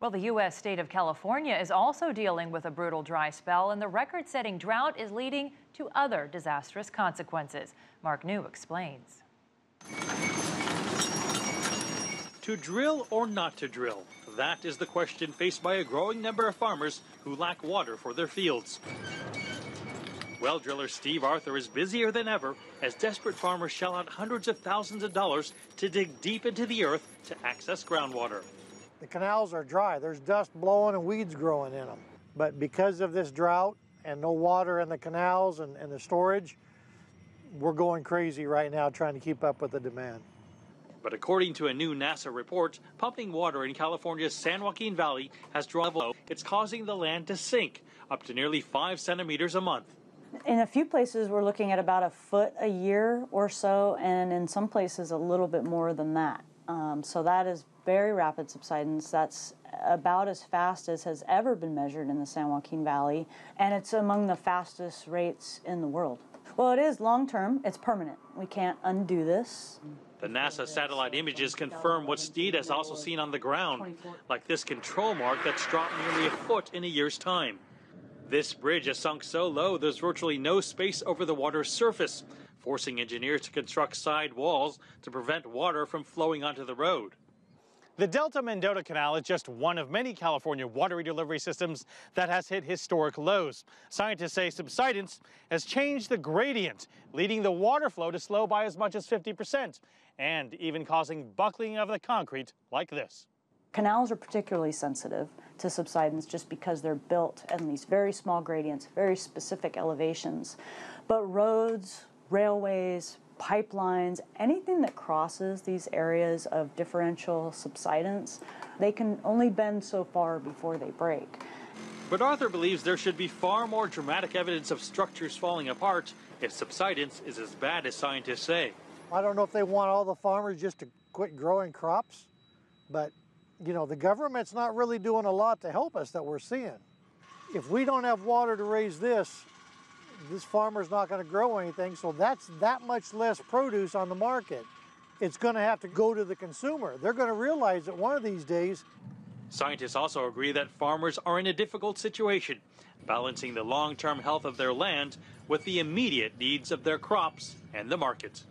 Well, the U.S. state of California is also dealing with a brutal dry spell, and the record-setting drought is leading to other disastrous consequences. Mark New explains. To drill or not to drill? That is the question faced by a growing number of farmers who lack water for their fields. Well driller Steve Arthur is busier than ever as desperate farmers shell out hundreds of thousands of dollars to dig deep into the earth to access groundwater. The canals are dry. There's dust blowing and weeds growing in them. But because of this drought and no water in the canals and the storage, we're going crazy right now trying to keep up with the demand. But according to a new NASA report, pumping water in California's San Joaquin Valley has dropped low. It's causing the land to sink up to nearly 5 centimeters a month. In a few places, we're looking at about a foot a year or so, and in some places a little bit more than that. So that is very rapid subsidence. That's about as fast as has ever been measured in the San Joaquin Valley, and it's among the fastest rates in the world. Well, it is long-term. It's permanent. We can't undo this. The NASA satellite images confirm what Steed has also seen on the ground, like this control mark that's dropped nearly a foot in a year's time. This bridge has sunk so low there's virtually no space over the water's surface, forcing engineers to construct side walls to prevent water from flowing onto the road. The Delta-Mendota Canal is just one of many California water delivery systems that has hit historic lows. Scientists say subsidence has changed the gradient, leading the water flow to slow by as much as 50%, and even causing buckling of the concrete like this. Canals are particularly sensitive to subsidence just because they're built in these very small gradients, very specific elevations. But roads, railways, pipelines, anything that crosses these areas of differential subsidence, they can only bend so far before they break. But Arthur believes there should be far more dramatic evidence of structures falling apart if subsidence is as bad as scientists say. I don't know if they want all the farmers just to quit growing crops, but you know, the government's not really doing a lot to help us that we're seeing. If we don't have water to raise this farmer's not going to grow anything, so that's that much less produce on the market. It's going to have to go to the consumer. They're going to realize that one of these days. Scientists also agree that farmers are in a difficult situation, balancing the long-term health of their land with the immediate needs of their crops and the market.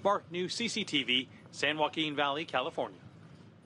Mark New, CCTV, San Joaquin Valley, California.